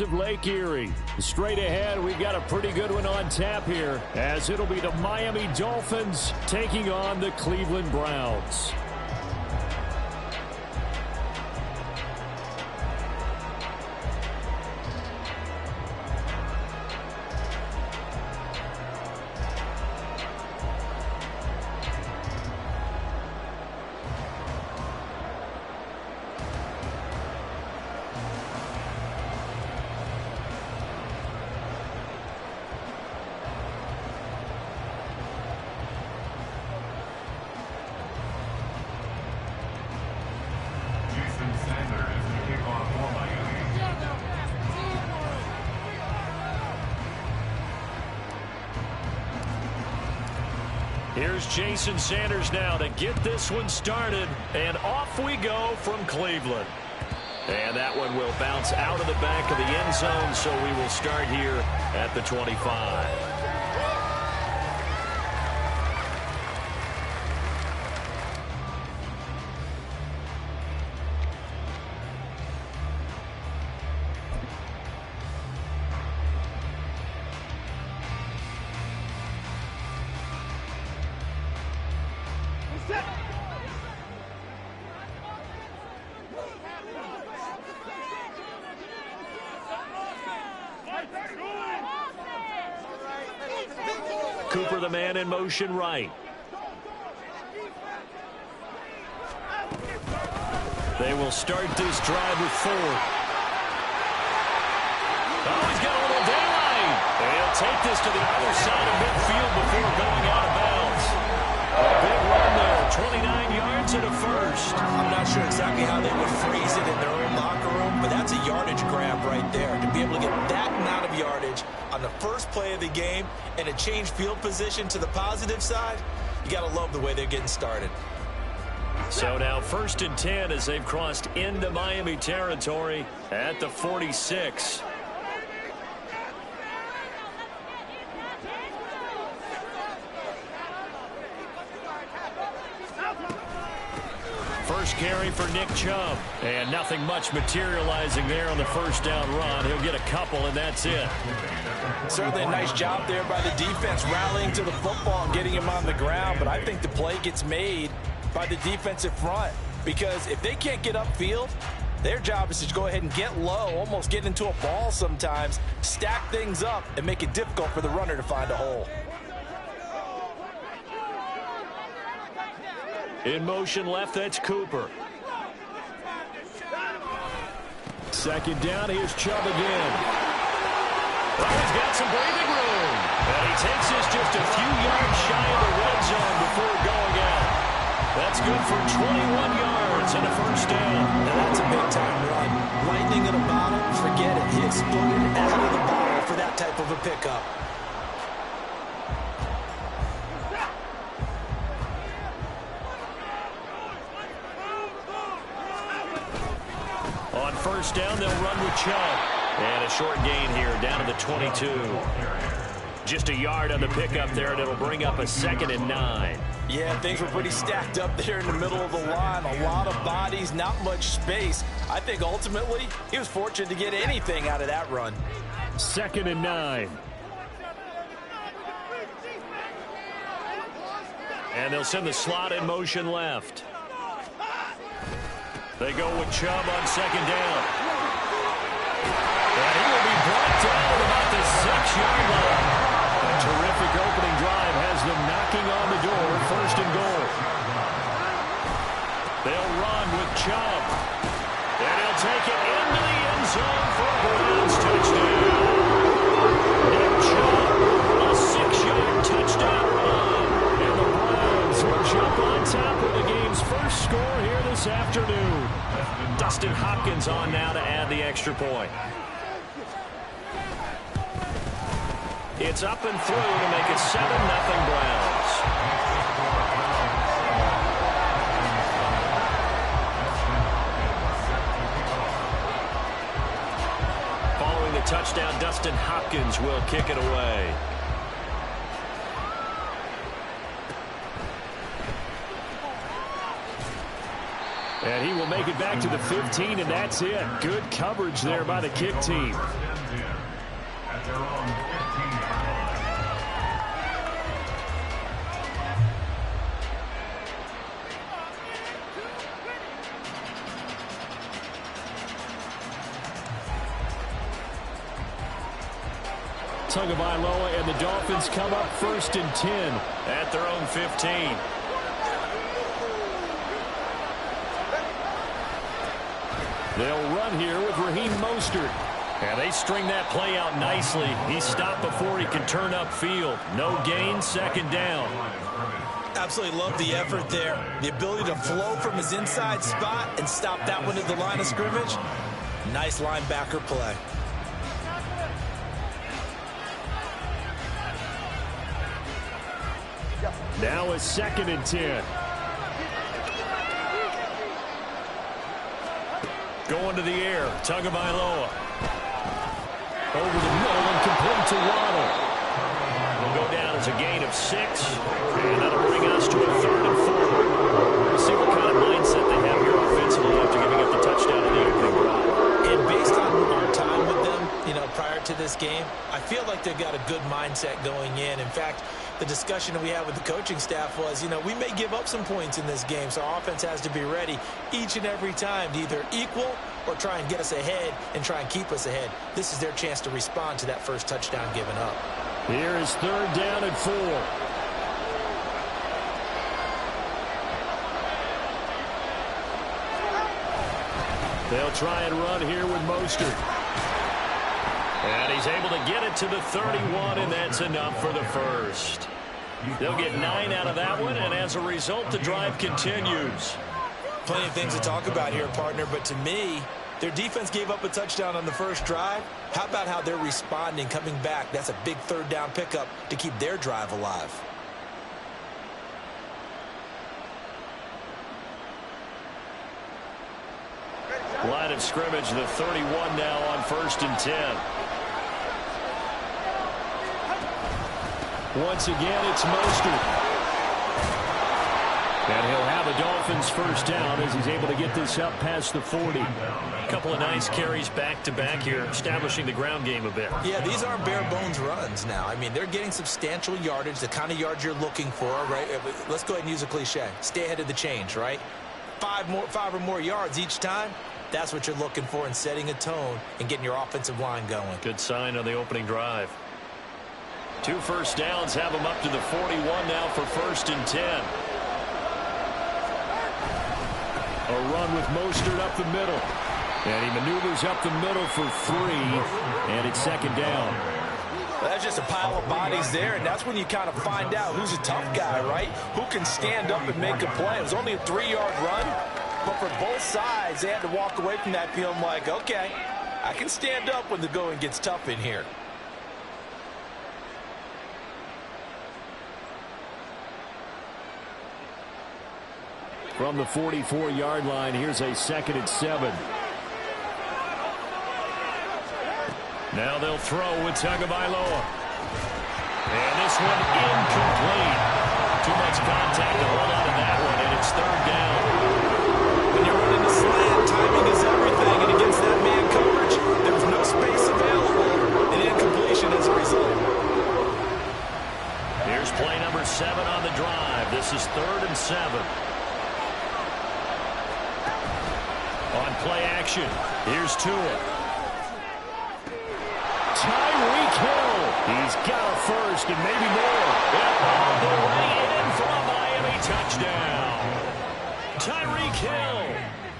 of Lake Erie. Straight ahead, we've got a pretty good one on tap here, as it'll be the Miami Dolphins taking on the Cleveland Browns. Here's Jason Sanders now to get this one started, and off we go from Cleveland. And that one will bounce out of the back of the end zone, so we will start here at the 25. Cooper, the man in motion right. They will start this drive with Ford. Oh, he's got a little daylight. They'll take this to the other side of midfield before going out of bounds. A big run there, 29 yards and a first. I'm not sure exactly how they would phrase it in their own locker room, but that's a yardage grab right there. To be able to get that amount of yardage on the first play of the game and a change field position to the positive side, you got to love the way they're getting started. So now 1st and 10 as they've crossed into Miami territory at the 46. First carry for Nick Chubb, and nothing much materializing there on the first down run. He'll get a couple, and that's it. Certainly a nice job there by the defense rallying to the football and getting him on the ground, but I think the play gets made by the defensive front, because if they can't get upfield, their job is to go ahead and get low, almost get into a ball sometimes, stack things up, and make it difficult for the runner to find a hole. In motion left, that's Cooper. Second down, here's Chubb again. Oh, he's got some breathing room. And he takes this just a few yards shy of the red zone before going out. That's good for 21 yards and a first down. Now that's a big-time run. Lightning in a bottle, forget it. He exploded out of the bottle for that type of a pickup. On first down, they'll run with Chubb. And a short gain here down to the 22. Just a yard on the pickup there, and it'll bring up a 2nd and 9. Yeah, things were pretty stacked up there in the middle of the line. A lot of bodies, not much space. I think ultimately he was fortunate to get anything out of that run. 2nd and 9. And they'll send the slot in motion left. They go with Chubb on 2nd down. And he will be brought down at about the 6-yard line. A terrific opening drive has them knocking on the door, 1st and goal. They'll run with Chubb. And he'll take it into the end zone for a Browns touchdown. Nick Chubb, a 6-yard touchdown run. And the Browns will jump on top of the game's first score here this afternoon. Dustin Hopkins on now to add the extra point. It's up and through to make it 7-0 Browns. Following the touchdown, Dustin Hopkins will kick it away. And he will make it back to the 15, and that's it. Good coverage there by the kick team. at their own 15. Tagovailoa and the Dolphins come up 1st and 10 at their own 15. They'll run here with Raheem Mostert. And they string that play out nicely. He stopped before he can turn upfield. No gain, 2nd down. Absolutely love the effort there. The ability to flow from his inside spot and stop that one at the line of scrimmage. Nice linebacker play. Now it's 2nd and 10. Going to the air. Tagovailoa. Over the middle and complete to Waddle. Will go down as a gain of 6. And that'll bring us to a 3rd and 4. We'll see what kind of mindset they have here offensively after giving up the touchdown in the opening drive. And based on our time with them, prior to this game, I feel like they've got a good mindset going in. In fact, the discussion that we had with the coaching staff was, we may give up some points in this game, so our offense has to be ready each and every time to either equal or try and get us ahead and try and keep us ahead. This is their chance to respond to that first touchdown given up. Here is 3rd down and 4. They'll try and run here with Mostert. And he's able to get it to the 31, and that's enough for the first. They'll get 9 out of that one, and as a result, the drive continues. Plenty of things to talk about here, partner, but to me, their defense gave up a touchdown on the first drive. How about how they're responding, coming back? That's a big 3rd down pickup to keep their drive alive. Line of scrimmage, the 31 now on 1st and 10. Once again, it's Mostert. And he'll have a Dolphins 1st down as he's able to get this up past the 40. A couple of nice carries back-to-back here, establishing the ground game a bit. Yeah, these aren't bare-bones runs now. I mean, they're getting substantial yardage, the kind of yards you're looking for, right? Let's go ahead and use a cliche. Stay ahead of the change, right? 5 or more yards each time. That's what you're looking for in setting a tone and getting your offensive line going. Good sign on the opening drive. 2 first downs have them up to the 41 now for 1st and 10. A run with Mostert up the middle. And he maneuvers up the middle for 3. And it's 2nd down. Well, that's just a pile of bodies there, and that's when you kind of find out who's a tough guy, right? Who can stand up and make a play. It was only a 3-yard run, but for both sides, they had to walk away from that feeling like, okay, I can stand up when the going gets tough in here. From the 44-yard line, here's a 2nd and 7. Now they'll throw with Tagovailoa. And this one incomplete. Too much contact to hold on to that one, and it's 3rd down. When you're running the slant, timing is everything, and against that man coverage, there was no space available, and incompletion as a result. Here's play number 7 on the drive. This is 3rd and 7. On play action, here's Tua. Tyreek Hill. He's got a first and maybe more. And all the way in for a Miami touchdown. Tyreek Hill,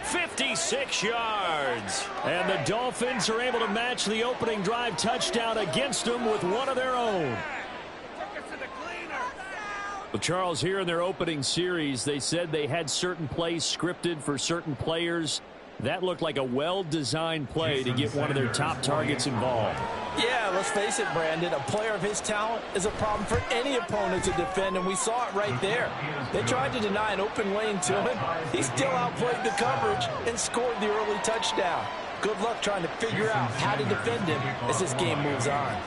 56 yards. And the Dolphins are able to match the opening drive touchdown against them with one of their own. Well, Charles, here in their opening series, they said they had certain plays scripted for certain players. That looked like a well-designed play to get one of their top targets involved. Yeah, let's face it, Brandon. A player of his talent is a problem for any opponent to defend, and we saw it right there. They tried to deny an open lane to him. He still outplayed the coverage and scored the early touchdown. Good luck trying to figure out how to defend him as this game moves on.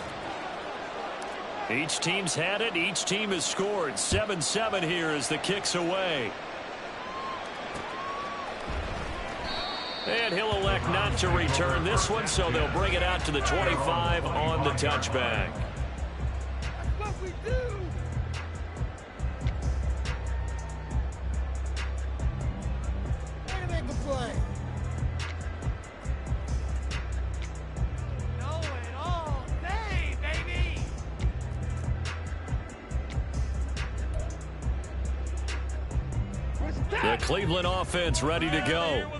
Each team's had it. Each team has scored. 7-7 here as the kick's away. And he'll elect not to return this one, so they'll bring it out to the 25 on the touchback. That's what we do. Make a play. Know it all day, baby. The Cleveland offense ready to go.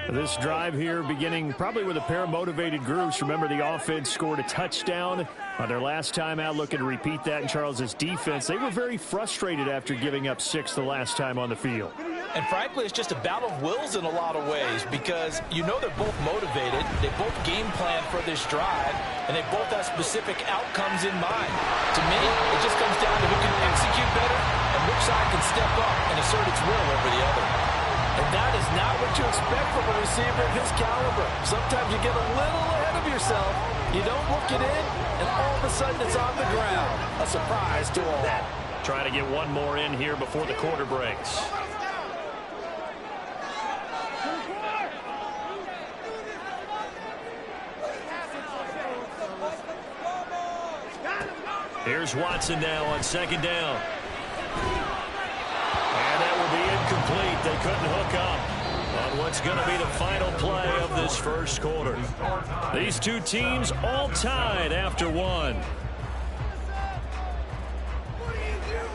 This drive here beginning probably with a pair of motivated groups. Remember, the offense scored a touchdown on their last time out, looking to repeat that in Charles' defense. They were very frustrated after giving up 6 the last time on the field. And frankly, it's just a battle of wills in a lot of ways because you know they're both motivated, they both game plan for this drive, and they both have specific outcomes in mind. To me, it just comes down to who can execute better and which side can step up and assert its will over the other. And that is not what you expect from a receiver of his caliber. Sometimes you get a little ahead of yourself, you don't look it in, and all of a sudden it's on the ground. A surprise to all. Trying to get one more in here before the quarter breaks. Here's Watson now on second down. And that will be incomplete. They couldn't hook up on what's going to be the final play of this first quarter. These two teams all tied after one. What are you doing?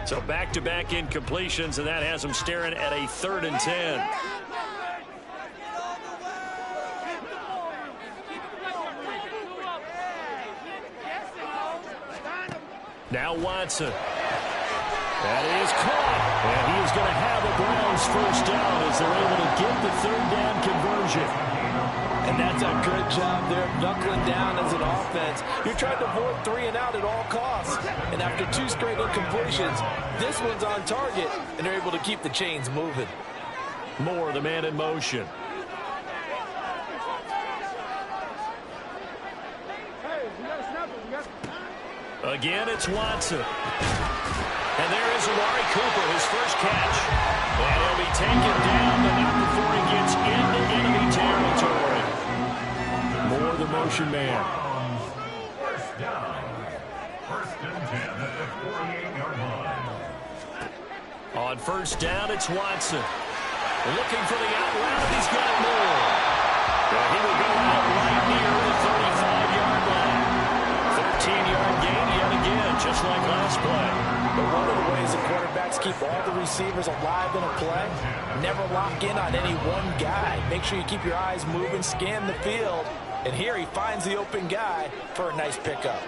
So back-to-back incompletions, and that has them staring at a 3rd and 10. Now Watson. That is caught. And he is going to have a Browns first down as they're able to get the 3rd down conversion. And that's a good job there, knuckling down as an offense. You're trying to avoid 3 and out at all costs. And after 2 straight incompletions, this one's on target, and they're able to keep the chains moving. Moore, the man in motion. Again, it's Watson. And there is Amari Cooper, his first catch. And he'll be taken down, but not before he gets into enemy territory. Moore, the motion man. First down. 1st and 10 at the 48-yard line. On first down, it's Watson. Looking for the out route, he's got Moore. Well, he will go out right near the 35-yard line. 13-yard gain yet again, just like last play. But one of the ways the quarterbacks keep all the receivers alive in a play, never lock in on any one guy. Make sure you keep your eyes moving, scan the field. And here he finds the open guy for a nice pickup.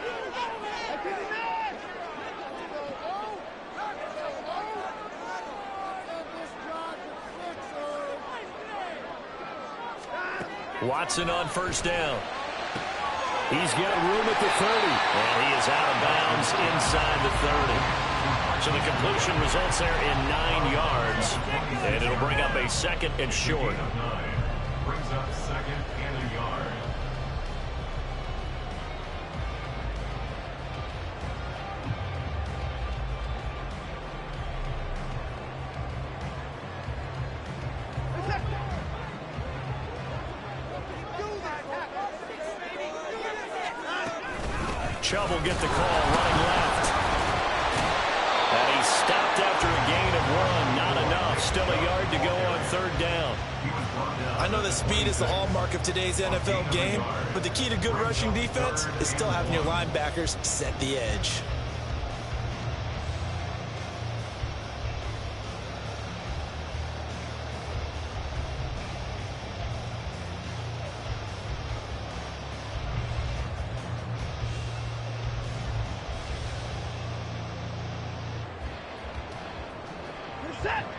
Watson on first down. He's got room at the 30. And he is out of bounds inside the 30. So the completion results there in 9 yards. And it'll bring up a 2nd and short. Brings up 2nd and a yard. Chubb will get the call running left. And he's stopped after a gain of 1. Not enough. Still a yard to go on 3rd down. I know that speed is the hallmark of today's NFL game, but the key to good rushing defense is still having your linebackers set the edge.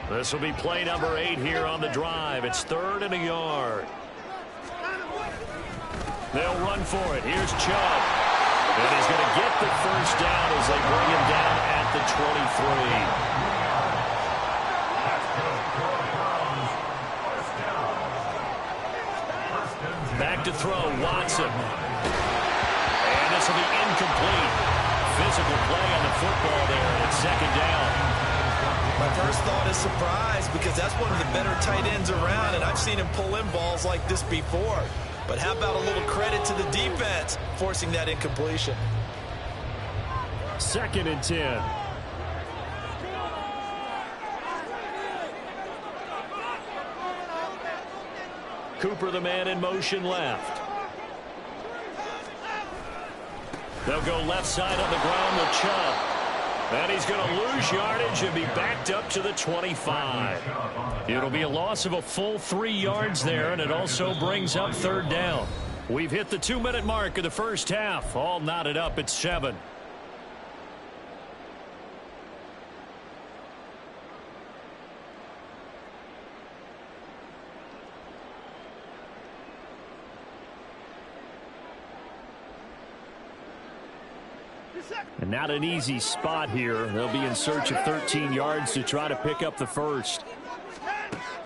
This will be play number 8 here on the drive. It's 3rd and a yard. They'll run for it. Here's Chubb. And he's going to get the first down as they bring him down at the 23. Back to throw, Watson. And this will be incomplete. Physical play on the football there, and it's second down. My first thought is surprise, because that's one of the better tight ends around, and I've seen him pull in balls like this before. But how about a little credit to the defense forcing that incompletion? Second and 10. Cooper, the man in motion left. They'll go left side on the ground with Chubb. And he's going to lose yardage and be backed up to the 25. It'll be a loss of a full 3 yards there, and it also brings up third down. We've hit the 2-minute mark of the first half. All knotted up at 7. And not an easy spot here. They'll be in search of 13 yards to try to pick up the first.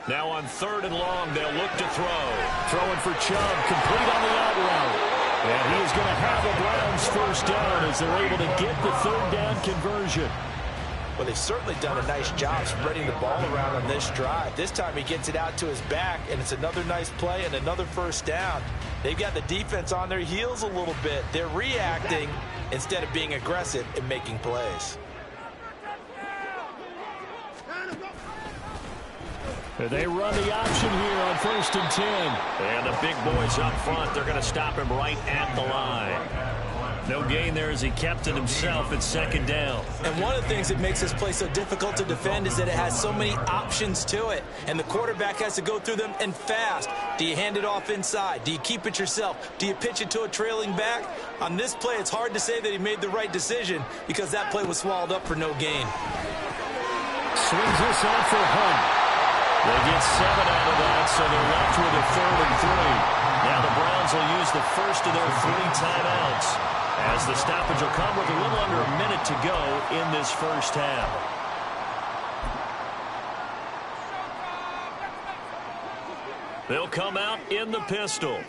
Now on 3rd and long, they'll look to throw. Throwing for Chubb, complete on the out route. And he is going to have the Browns first down as they're able to get the third down conversion. Well, they've certainly done a nice job spreading the ball around on this drive. This time he gets it out to his back, and it's another nice play and another first down. They've got the defense on their heels a little bit. They're reacting instead of being aggressive and making plays. They run the option here on 1st and 10. And the big boys up front, they're going to stop him right at the line. No gain there as he kept it himself at 2nd down. And one of the things that makes this play so difficult to defend is that it has so many options to it. And the quarterback has to go through them and fast. Do you hand it off inside? Do you keep it yourself? Do you pitch it to a trailing back? On this play, it's hard to say that he made the right decision because that play was swallowed up for no gain. Swings this out for Hunt. They get 7 out of that, so they're left with a 3rd and 3. Now the Browns will use the first of their 3 timeouts, as the stoppage will come with a little under a minute to go in this first half. They'll come out in the pistol.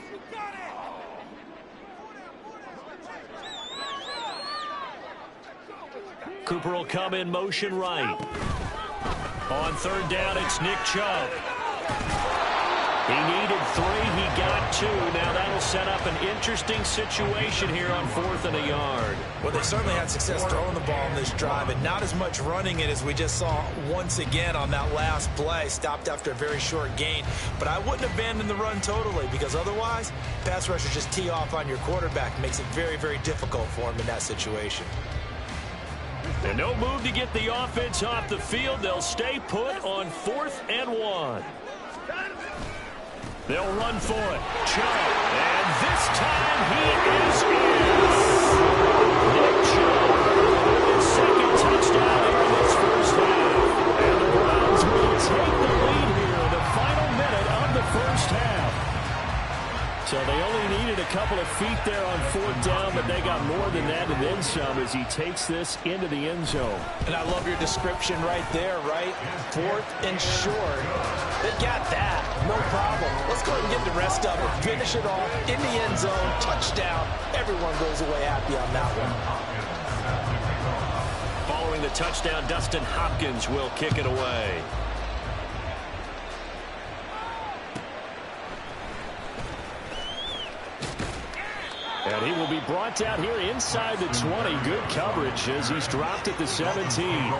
Cooper will come in motion right. On 3rd down, it's Nick Chubb. He needed 3. He got 2. Now that'll set up an interesting situation here on 4th and a yard. Well, they certainly had success throwing the ball in this drive, and not as much running it as we just saw once again on that last play. Stopped after a very short gain. But I wouldn't abandon the run totally, because otherwise, pass rushers just tee off on your quarterback. Makes it very, very difficult for him in that situation. And no move to get the offense off the field. They'll stay put on 4th and 1. They'll run for it. Chubb. And this time he is in. Nick Chubb. His 2nd touchdown here in this first half. And the Browns will take the lead here in the final minute of the first half. So they only needed a couple of feet there on 4th down, but they got more than that and then some as he takes this into the end zone. And I love your description right there, right? 4th and short. They got that. No problem. Let's go ahead and get the rest of it. Finish it off in the end zone. Touchdown. Everyone goes away happy on that one. Following the touchdown, Dustin Hopkins will kick it away. And he will be brought down here inside the 20. Good coverage as he's dropped at the 17.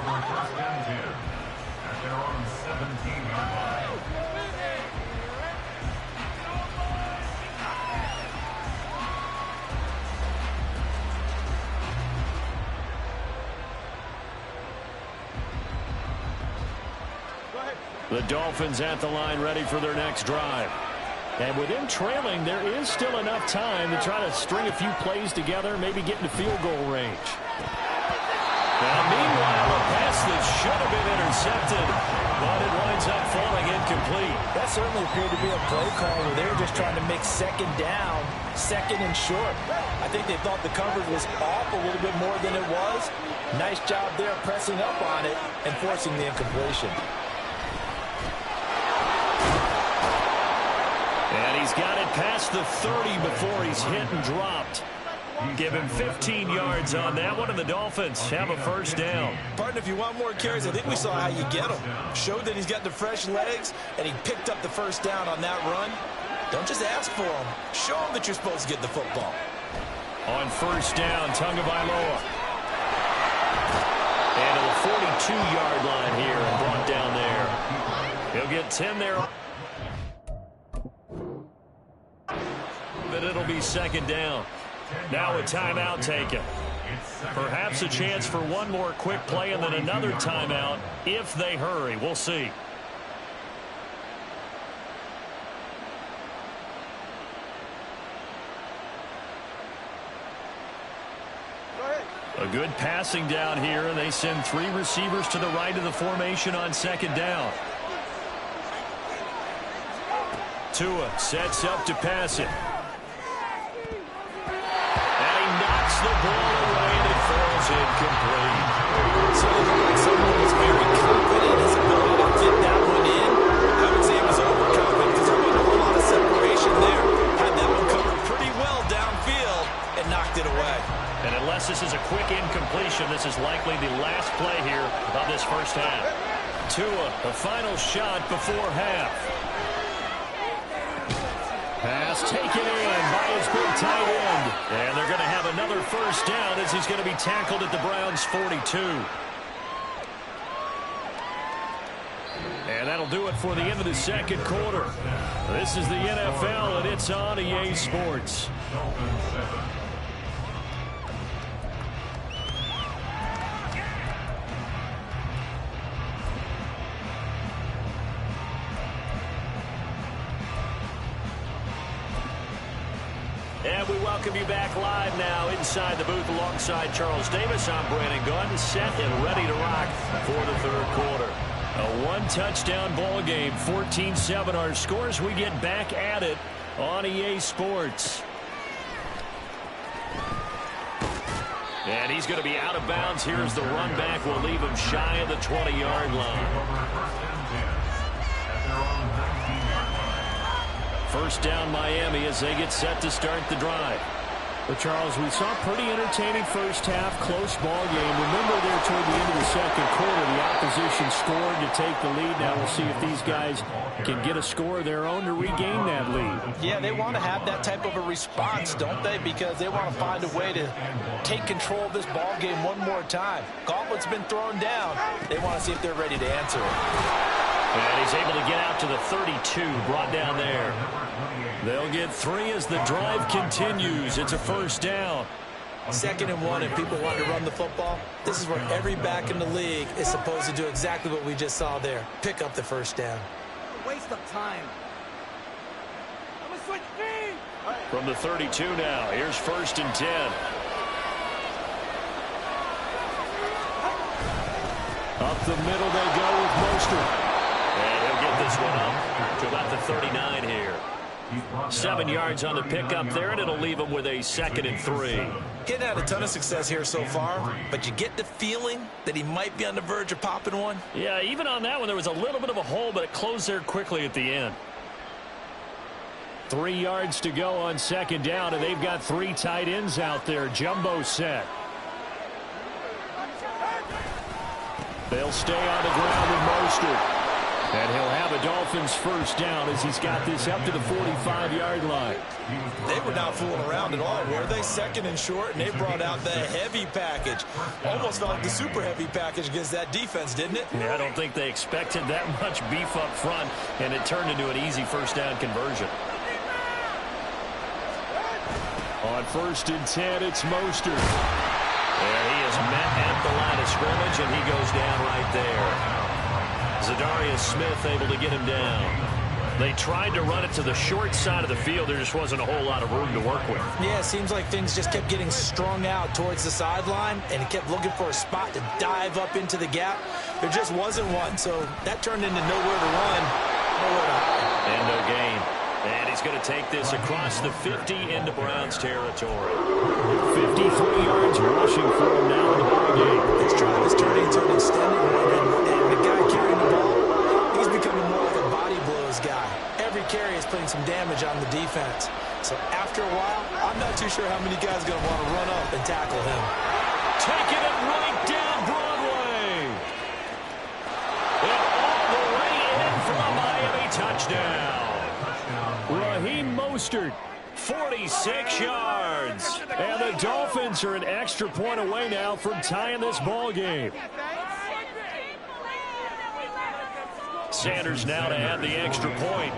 The Dolphins at the line, ready for their next drive. And with them trailing, there is still enough time to try to string a few plays together, maybe get into field goal range. Now, meanwhile, a pass that should have been intercepted, but it winds up falling incomplete. That certainly appeared to be a play call where they were just trying to make 2nd down, 2nd and short. I think they thought the coverage was off a little bit more than it was. Nice job there pressing up on it and forcing the incompletion. And he's got it past the 30 before he's hit and dropped. Give him 15 yards on that one, and the Dolphins have a first down. Partner, if you want more carries, I think we saw how you get them. Showed that he's got the fresh legs, and he picked up the first down on that run. Don't just ask for him. Show him that you're supposed to get the football. On first down, Tagovailoa. And to the 42-yard line here and brought down there. He'll get 10 there. But it'll be second down. Now a timeout taken. Perhaps a chance for one more quick play and then another timeout if they hurry. We'll see. A good passing down here, and they send 3 receivers to the right of the formation on second down. Tua sets up to pass it. And he knocks the ball away, and it falls incomplete. So it looked like someone was very confident in his ability to fit that one in. I would say he was overconfident because there wasn't a whole lot of separation there. Had that one covered pretty well downfield and knocked it away. And unless this is a quick incompletion, this is likely the last play here of this first half. Tua, the final shot before half. Pass taken in by his big tight end. And they're going to have another first down as he's going to be tackled at the Browns' 42. And that'll do it for the end of the second quarter. This is the NFL, and it's on EA Sports. And we welcome you back live now inside the booth alongside Charles Davis. I'm Brandon Gunn, set and ready to rock for the third quarter. A one-touchdown ball game, 14-7 our scores. We get back at it on EA Sports. And he's going to be out of bounds. Here's the run back. We'll leave him shy of the 20-yard line. First down Miami as they get set to start the drive. But Charles, we saw a pretty entertaining first half, close ball game. Remember there toward the end of the second quarter, the opposition scored to take the lead. Now we'll see if these guys can get a score of their own to regain that lead. Yeah, they want to have that type of a response, don't they? Because they want to find a way to take control of this ball game one more time. Gauntlet's been thrown down. They want to see if they're ready to answer it. And he's able to get out to the 32, brought down there. They'll get 3 as the drive continues. It's a first down. 2nd and 1, and people want to run the football. This is where every back in the league is supposed to do exactly what we just saw there. Pick up the first down. Waste of time. I'm going to switch teams. From the 32 now, here's 1st and 10. Up the middle they go with Mostert. And he'll get this one up to about the 39 here. 7 yards on the pickup there, and it'll leave him with a 2nd and 3. He hadn't had a ton of success here so far, but you get the feeling that he might be on the verge of popping one. Yeah, even on that one, there was a little bit of a hole, but it closed there quickly at the end. 3 yards to go on 2nd down, and they've got 3 tight ends out there. Jumbo set. They'll stay on the ground with Mostert. And he'll have a Dolphins first down as he's got this up to the 45-yard line. They were not fooling around at all, were they? 2nd and short, and they brought out the heavy package. Almost felt like the super heavy package against that defense, didn't it? Yeah, I don't think they expected that much beef up front, and it turned into an easy first down conversion. On 1st and 10, it's Mostert. There he is met at the line of scrimmage, and he goes down right there. Zadarius Smith able to get him down. They tried to run it to the short side of the field. There just wasn't a whole lot of room to work with. Yeah, it seems like things just kept getting strung out towards the sideline, and he kept looking for a spot to dive up into the gap. There just wasn't one, so that turned into nowhere to run, nowhere to hide. And no gain. And he's going to take this across the 50 into Browns territory. 53 yards rushing for him now in the ball game. This drive is turning into an extended one, and the guy carrying the ball, he's becoming more like a body blows guy. Every carry is putting some damage on the defense. So after a while, I'm not too sure how many guys are going to want to run up and tackle him. Taking it right down Broadway. And all the way in for a Miami touchdown. Raheem Mostert, 46 yards. And the Dolphins are an extra point away now from tying this ball game. Sanders now to add the extra point.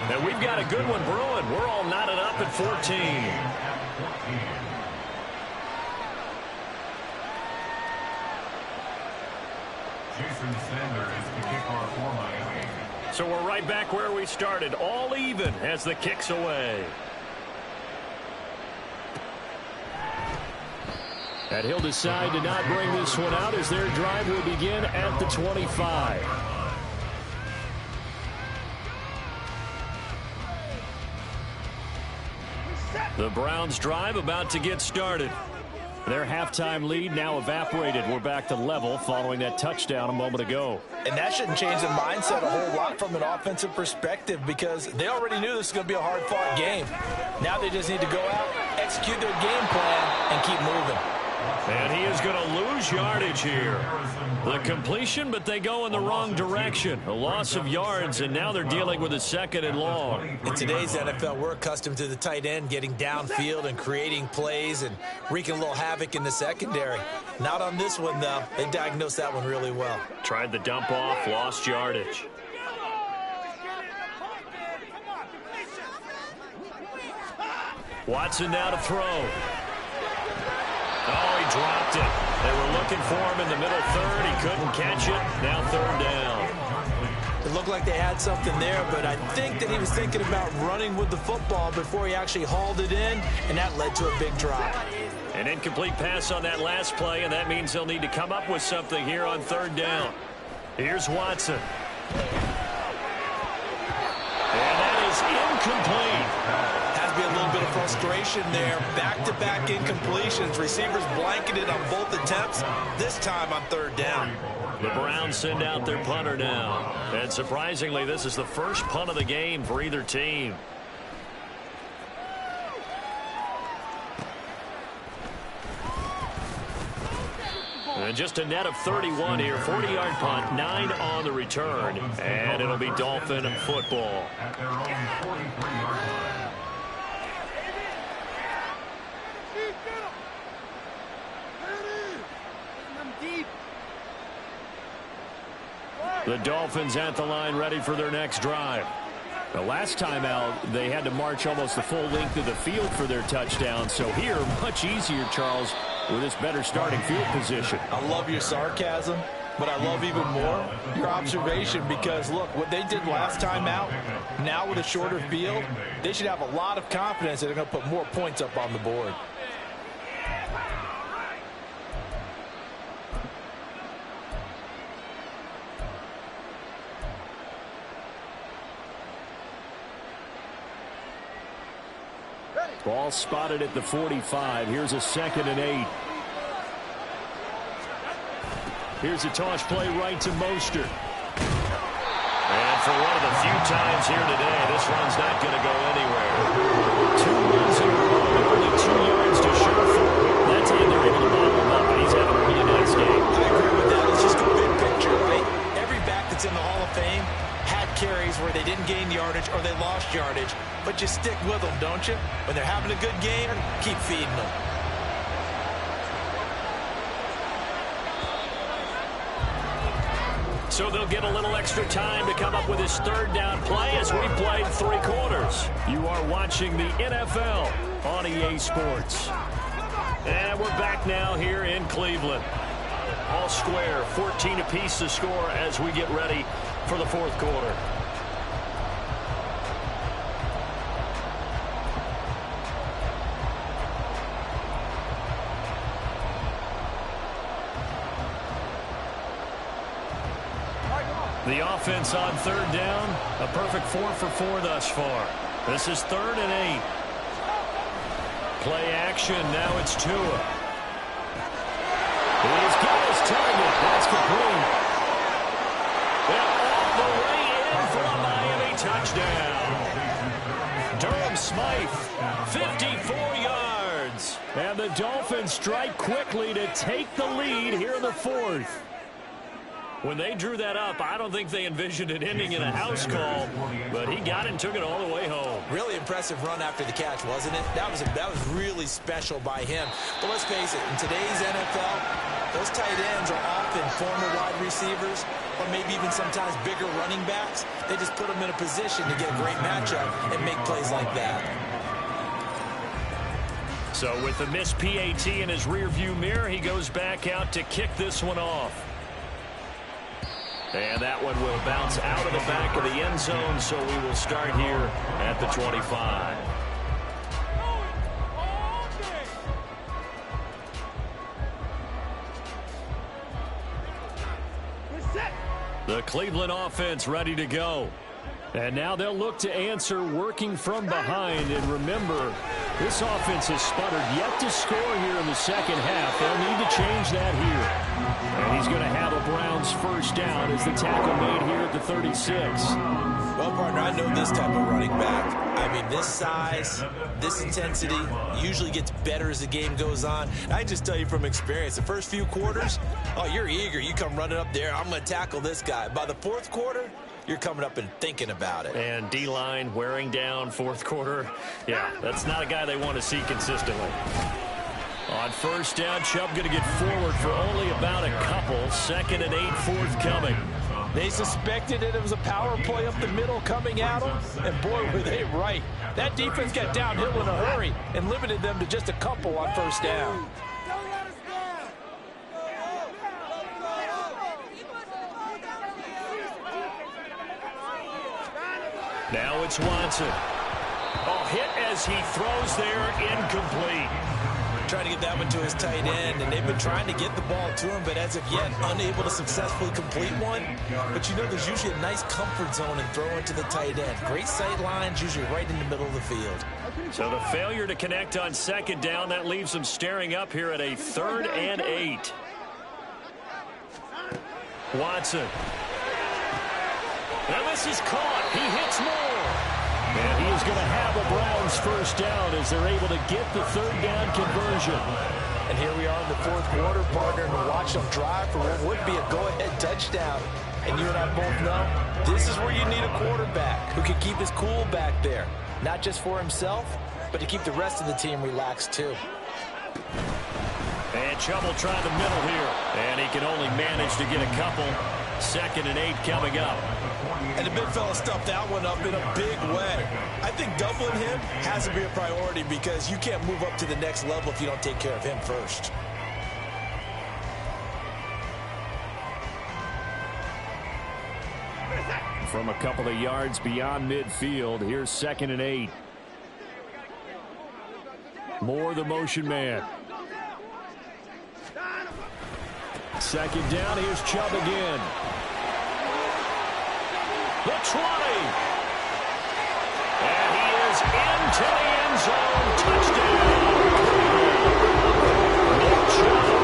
And we've got a good one brewing. We're all knotted up at 14. Jason Sanders, the kickoff for Miami. So we're right back where we started, all even as the kick's away. And he'll decide to not bring this one out as their drive will begin at the 25. The Browns drive about to get started. Their halftime lead now evaporated. We're back to level following that touchdown a moment ago. And that shouldn't change the mindset a whole lot from an offensive perspective because they already knew this was going to be a hard-fought game. Now they just need to go out, execute their game plan, and keep moving. And he is going to lose yardage here. The completion, but they go in the wrong direction. A loss of yards, and now they're dealing with a 2nd and long. In today's NFL, we're accustomed to the tight end getting downfield and creating plays and wreaking a little havoc in the secondary. Not on this one, though. They diagnosed that one really well. Tried the dump off, lost yardage. Watson now to throw. Oh, he dropped it. They were looking for him in the middle third. He couldn't catch it. Now 3rd down. It looked like they had something there, but I think that he was thinking about running with the football before he actually hauled it in, and that led to a big drop. An incomplete pass on that last play, and that means they'll need to come up with something here on 3rd down. Here's Watson. And that is incomplete. Be a little bit of frustration there. Back-to-back incompletions. Receivers blanketed on both attempts, this time on 3rd down. The Browns send out their punter now. And surprisingly, this is the first punt of the game for either team. And just a net of 31 here. 40-yard punt, 9 on the return. And it'll be Dolphin football. At their own 43-yard line. The Dolphins at the line ready for their next drive. The last time out, they had to march almost the full length of the field for their touchdown. So here, much easier, Charles, with this better starting field position. I love your sarcasm, but I love even more your observation because, look, what they did last time out, now with a shorter field, they should have a lot of confidence that they're going to put more points up on the board. Ball spotted at the 45. Here's a 2nd and 8. Here's a toss play right to Mostert. And for one of the few times here today, this run's not going to go anywhere. 2 runs in a row, only 2 yards to show for it. That time they're able to bottle him up, and he's having a really nice game. I agree with that. It's just a big picture, right? Every back that's in the Hall of Fame had carries where they didn't gain yardage or they lost yardage, but you stick with them, don't you? When they're having a good game, keep feeding them. So they'll get a little extra time to come up with his 3rd down play as we played 3 quarters. You are watching the NFL on EA Sports. And we're back now here in Cleveland. All square, 14 apiece to score as we get ready for the 4th quarter. The offense on 3rd down, a perfect 4 for 4 thus far. This is 3rd and 8. Play action, now it's Tua. He's got a his target. That's complete. And all the way in for a Miami touchdown. Durham Smythe, 54 yards. And the Dolphins strike quickly to take the lead here in the fourth. When they drew that up, I don't think they envisioned it ending in a house call, but he got it and took it all the way home. Really impressive run after the catch, wasn't it? That was really special by him. But let's face it, in today's NFL, those tight ends are often former wide receivers or maybe even sometimes bigger running backs. They just put them in a position to get a great matchup and make plays like that. So with the missed PAT in his rearview mirror, he goes back out to kick this one off. And that one will bounce out of the back of the end zone, so we will start here at the 25. The Cleveland offense ready to go. And now they'll look to answer working from behind. And remember, this offense has sputtered yet to score here in the second half. They'll need to change that here. And he's going to have a Browns first down as the tackle made here at the 36. Well, partner, I know this type of running back. I mean, this size, this intensity usually gets better as the game goes on. I just tell you from experience, the first few quarters, oh, you're eager. You come running up there, I'm going to tackle this guy. By the fourth quarter, you're coming up and thinking about it. And D-line wearing down fourth quarter. Yeah, that's not a guy they want to see consistently. On first down, Chubb going to get forward for only about a couple. 2nd and 8 forthcoming. They suspected it was a power play up the middle coming at them, and boy, were they right. That defense got downhill in a hurry and limited them to just a couple on first down. Now it's Watson. Oh, hit as he throws there, incomplete. Trying to get that one to his tight end, and they've been trying to get the ball to him, but as of yet, unable to successfully complete one. But you know, there's usually a nice comfort zone in throwing to the tight end. Great sight lines, usually right in the middle of the field. So the failure to connect on second down, that leaves them staring up here at a 3rd and 8. Watson. Now this is caught. He hits more. And he is going to have a Browns first down as they're able to get the 3rd down conversion. And here we are in the fourth quarter, partner, and watch them drive for what would be a go-ahead touchdown. And you and I both know this is where you need a quarterback who can keep his cool back there. Not just for himself, but to keep the rest of the team relaxed too. And Chubb will try the middle here. And he can only manage to get a couple. 2nd and 8 coming up. And the big fella stuffed that one up in a big way. I think doubling him has to be a priority because you can't move up to the next level if you don't take care of him first. From a couple of yards beyond midfield, here's 2nd and 8. Moore, the motion man. 2nd down, here's Chubb again. The 20. And he is into the end zone. Touchdown. Nick Chubb,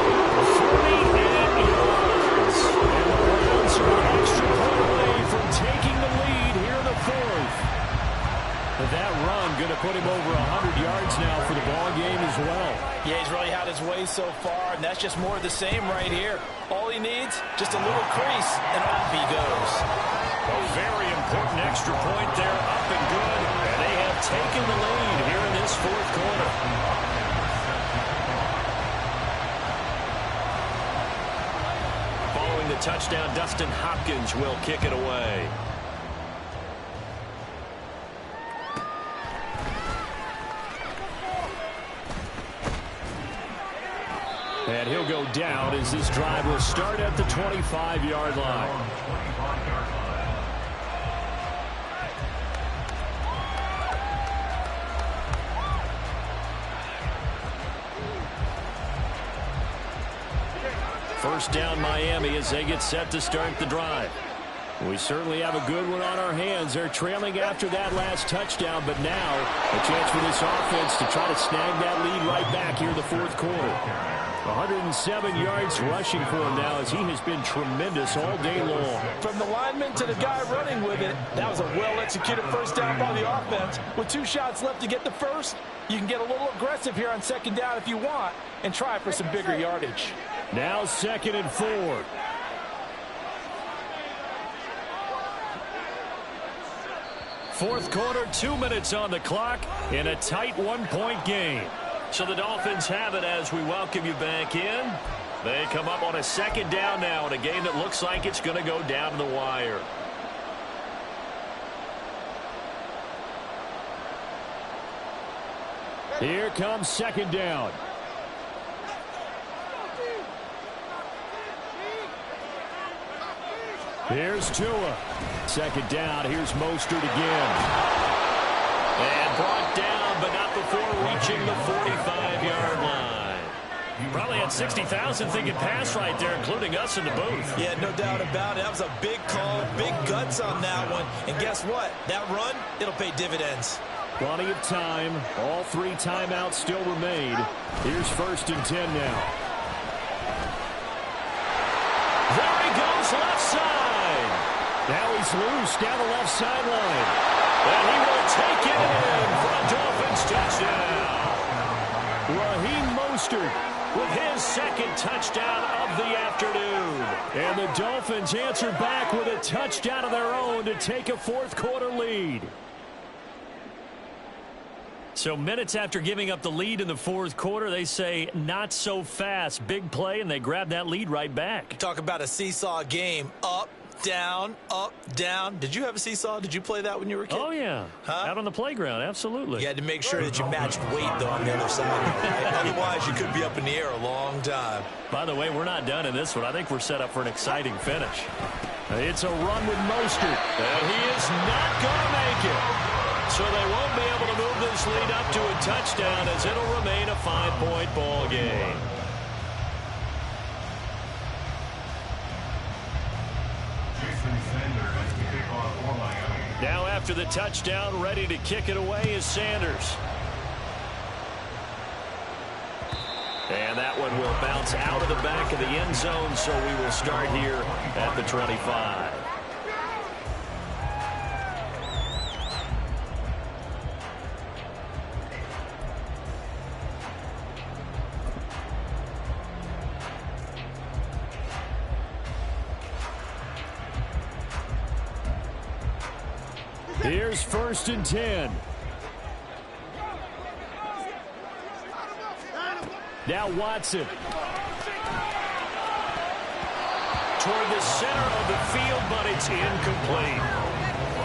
48 yards. And the Browns are an extra point away from taking the lead here in the fourth. But that run going to put him over 100 yards now for the ball game as well. Yeah, he's really had his way so far, and that's just more of the same right here. All he needs, just a little crease, and off he goes. A very important extra point there, up and good. And they have taken the lead here in this fourth quarter. Following the touchdown, Dustin Hopkins will kick it away. And he'll go down as this drive will start at the 25-yard line. First down Miami as they get set to start the drive. We certainly have a good one on our hands. They're trailing after that last touchdown, but now a chance for this offense to try to snag that lead right back here in the fourth quarter. 107 yards rushing for him now as he has been tremendous all day long. From the lineman to the guy running with it, that was a well-executed first down by the offense. With 2 shots left to get the first, you can get a little aggressive here on second down if you want and try for some bigger yardage. Now 2nd and 4. Fourth quarter, 2 minutes on the clock in a tight 1-point game. So the Dolphins have it as we welcome you back in. They come up on a second down now in a game that looks like it's going to go down to the wire. Here comes second down. Here's Tua. Second down. Here's Mostert again. And brought down, but not before reaching the 45-yard line. Probably had 60,000 thinking pass right there, including us in the booth. Yeah, no doubt about it. That was a big call, big guts on that one. And guess what? That run, it'll pay dividends. Plenty of time. All 3 timeouts still remain. Here's 1st and 10 now. There he goes, left side. Now he's loose down the left sideline. And he will take it in for a Dolphins touchdown. Raheem Mostert with his 2nd touchdown of the afternoon. And the Dolphins answer back with a touchdown of their own to take a fourth quarter lead. So minutes after giving up the lead in the fourth quarter, they say not so fast. Big play, and they grab that lead right back. Talk about a seesaw game. Up, down, up, down. Did you have a seesaw? Did you play that when you were a kid? Oh, yeah. Huh? Out on the playground, absolutely. You had to make sure that you matched weight, though, on the other side. Otherwise, you could be up in the air a long time. By the way, we're not done in this one. I think we're set up for an exciting finish. It's a run with Mostert. And he is not going to make it. So they won't be able to move this lead up to a touchdown as it'll remain a 5-point ball game. Now after the touchdown, ready to kick it away is Sanders. And that one will bounce out of the back of the end zone, so we will start here at the 25. Here's 1st and 10. Now Watson. Toward the center of the field, but it's incomplete.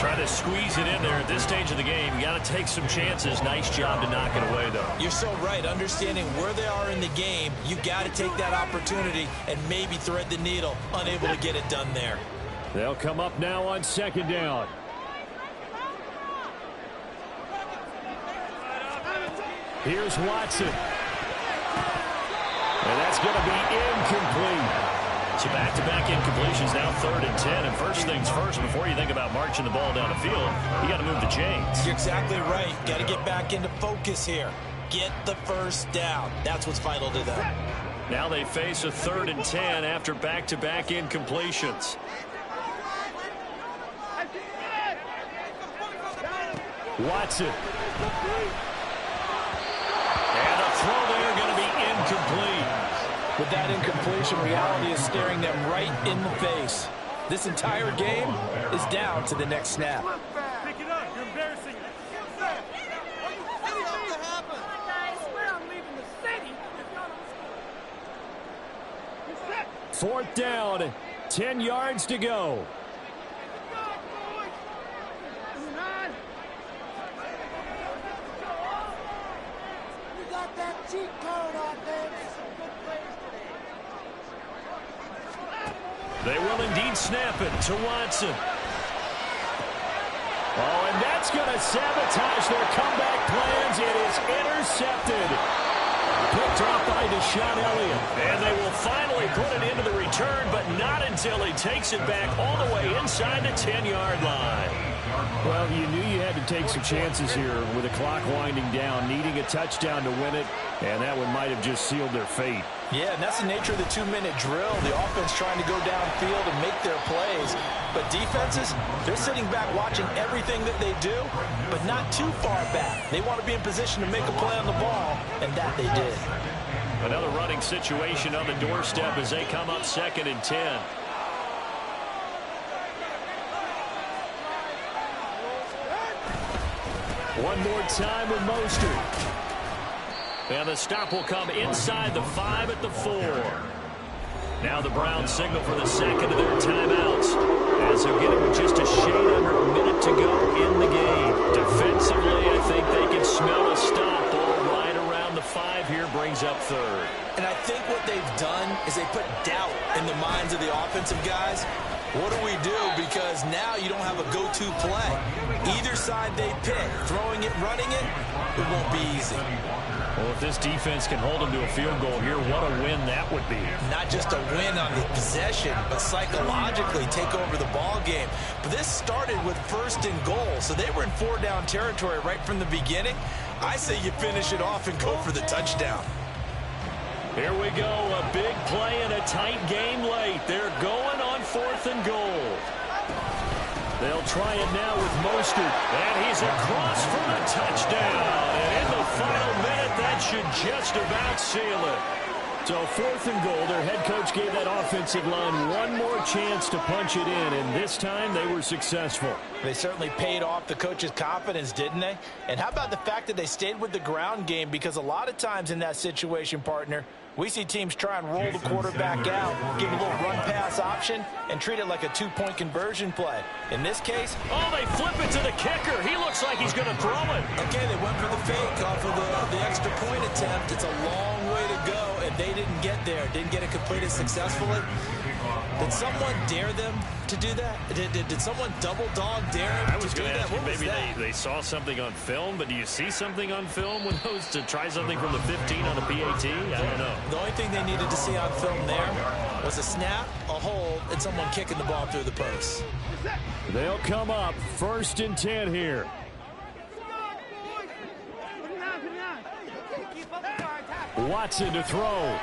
Try to squeeze it in there at this stage of the game. You got to take some chances. Nice job to knock it away, though. You're so right. Understanding where they are in the game, you got to take that opportunity and maybe thread the needle. Unable to get it done there. They'll come up now on 2nd down. Here's Watson. And that's going to be incomplete. So back-to-back incompletions, now 3rd and 10. And first things first, before you think about marching the ball down the field, you got to move the chains. You're exactly right. Got to get back into focus here. Get the first down. That's what's vital to them. Now they face a 3rd and 10 after back-to-back incompletions. Watson. And a throw there going to be incomplete. With that incompletion, reality is staring them right in the face. This entire game is down to the next snap. Pick it up. You're embarrassing us. Anything to happen. Guys, we're leaving the city. 4th down, 10 yards to go. Cheat code offense. They will indeed snap it to Watson. Oh, and that's going to sabotage their comeback plans. It is intercepted. Picked off by Deshaun Elliott. And they will finally put it into the return, but not until he takes it back all the way inside the 10-yard line. Well, you knew you had to take some chances here with the clock winding down, needing a touchdown to win it, and that one might have just sealed their fate. Yeah, and that's the nature of the 2-minute drill. The offense trying to go downfield and make their plays. But defenses, they're sitting back watching everything that they do, but not too far back. They want to be in position to make a play on the ball, and that they did. Another running situation on the doorstep as they come up 2nd and 10. One more time with Mostert. And the stop will come inside the 5 at the 4. Now the Browns signal for the second of their timeouts as they're getting with just a shade under a minute to go in the game. Defensively, I think they can smell a stop all right around the 5 here, brings up 3rd. And I think what they've done is they put doubt in the minds of the offensive guys. What do we do? Because now you don't have a go-to play. Either side they pick, throwing it, running it, it won't be easy. Well, if this defense can hold them to a field goal here, what a win that would be. Not just a win on the possession, but psychologically take over the ball game. But this started with 1st and goal, so they were in 4-down territory right from the beginning. I say you finish it off and go for the touchdown. Here we go, a big play in a tight game late. They're going on 4th and goal. They'll try it now with Mostert, and he's across for the touchdown. And in the final minute, that should just about seal it. So 4th and goal, their head coach gave that offensive line one more chance to punch it in, and this time they were successful. They certainly paid off the coach's confidence, didn't they? And how about the fact that they stayed with the ground game? Because a lot of times in that situation, partner, we see teams try and roll the quarterback out, give a little run-pass option, and treat it like a 2-point conversion play. In this case... Oh, they flip it to the kicker. He looks like he's going to throw it. Okay, they went for the fake off of the extra point attempt. It's a long way to go, and they didn't get there. Didn't get it completed successfully. Did someone dare them to do that? Did someone double-dog dare them to do that? What was that? They saw something on film, but do you see something on film with those to try something from the 15 on a PAT? I don't know. The only thing they needed to see on film there was a snap, a hold, and someone kicking the ball through the post. They'll come up 1st and 10 here. Watson to throw.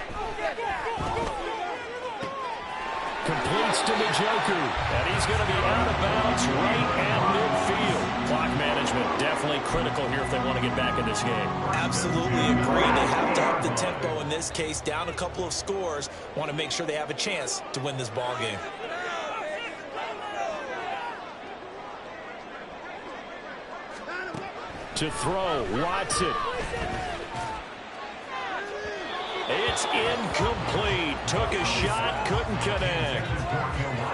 Completes to Njoku, and he's going to be out of bounds right at midfield. Clock management definitely critical here if they want to get back in this game. Absolutely agree. They have to up the tempo in this case, down a couple of scores. Want to make sure they have a chance to win this ball game. To throw, Watson. It's incomplete. Took a shot, couldn't connect.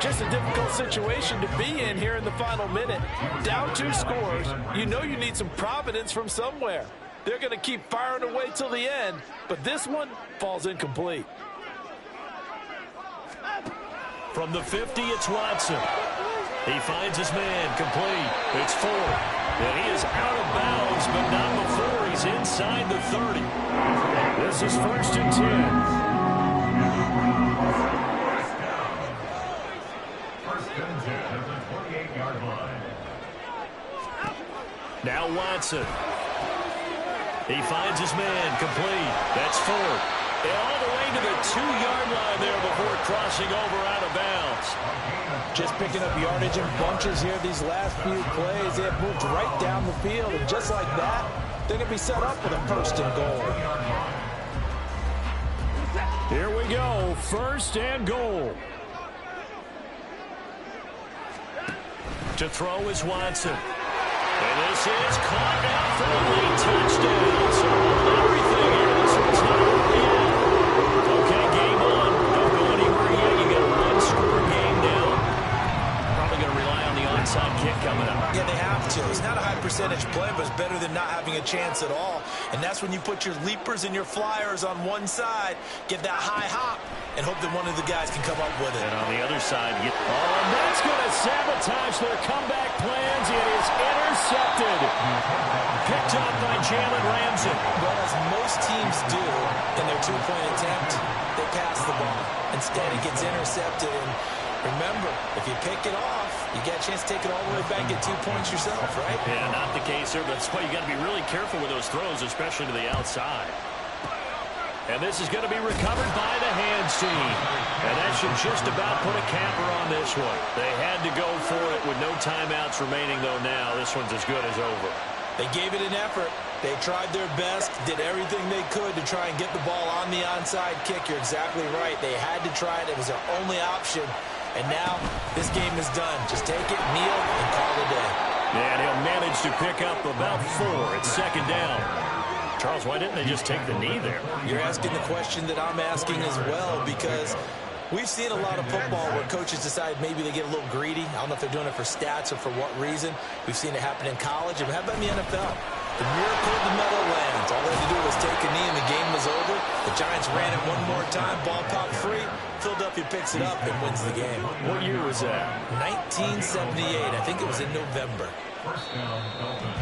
Just a difficult situation to be in here in the final minute. Down 2 scores. You know you need some providence from somewhere. They're going to keep firing away till the end, but this one falls incomplete. From the 50, it's Watson. He finds his man, complete. It's 4. And he is out of bounds, but not before he's inside the 30. This is 1st and 10. First and 10 at the 28-yard line. Now Watson. He finds his man, complete. That's 4. And all the way to the 2-yard line there before crossing over out of bounds. Just picking up yardage in bunches here these last few plays. They have moved right down the field, and just like that, they're going to be set up with a 1st and goal. Here we go, 1st and goal. To throw is Watson. And this is caught out for a late touchdown. So everything here, this one's not over yet. Okay, game on. Don't go anywhere yet. You got a 1-score game down. Probably going to rely on the onside kick coming up. Yeah, they have to. It's not a high percentage play, but it's better than not having a chance at all. And that's when you put your leapers and your flyers on one side, get that high hop, and hope that one of the guys can come up with it. And on the other side, and that's going to sabotage their comeback plans. It is intercepted. Picked up by Jalen Ramsey. Well, as most teams do in their two-point attempt, they pass the ball. Instead, it gets intercepted. And remember, if you pick it off, you get a chance to take it all the way back and get 2 points yourself, right? Yeah, not the case here, but that's why you got to be really careful with those throws, especially to the outside. And this is going to be recovered by the hands team. And that should just about put a capper on this one. They had to go for it with no timeouts remaining, though now this one's as good as over. They gave it an effort. They tried their best, did everything they could to try and get the ball on the onside kick. You're exactly right. They had to try it. It was their only option. And now this game is done. Just take it, kneel, and call it a day. And he'll manage to pick up about 4 at second down. Charles, why didn't they just take the knee there? You're asking the question that I'm asking as well, because we've seen a lot of football where coaches decide maybe they get a little greedy. I don't know if they're doing it for stats or for what reason. We've seen it happen in college. And how about in the NFL? The miracle of the Meadowlands. All they had to do was take a knee and the game was over. The Giants ran it one more time. Ball popped free. Philadelphia picks it up and wins the game. What year was that? 1978. I think it was in November. First down, Dolphins.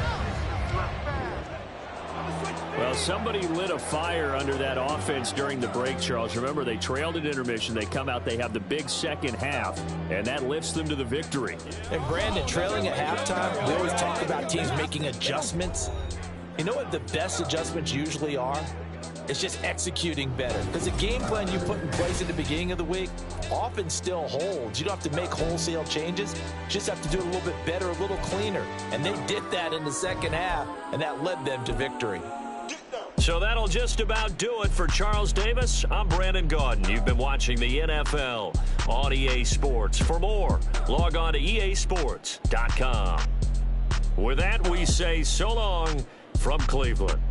Well, somebody lit a fire under that offense during the break, Charles. Remember, they trailed at intermission. They come out, they have the big second half, and that lifts them to the victory. And Brandon, trailing at halftime, we always talk about teams making adjustments. You know what the best adjustments usually are? It's just executing better. Because the game plan you put in place at the beginning of the week often still holds. You don't have to make wholesale changes. You just have to do it a little bit better, a little cleaner. And they did that in the second half, and that led them to victory. So that'll just about do it for Charles Davis. I'm Brandon Gaudin. You've been watching the NFL on EA Sports. For more, log on to easports.com. With that, we say so long from Cleveland.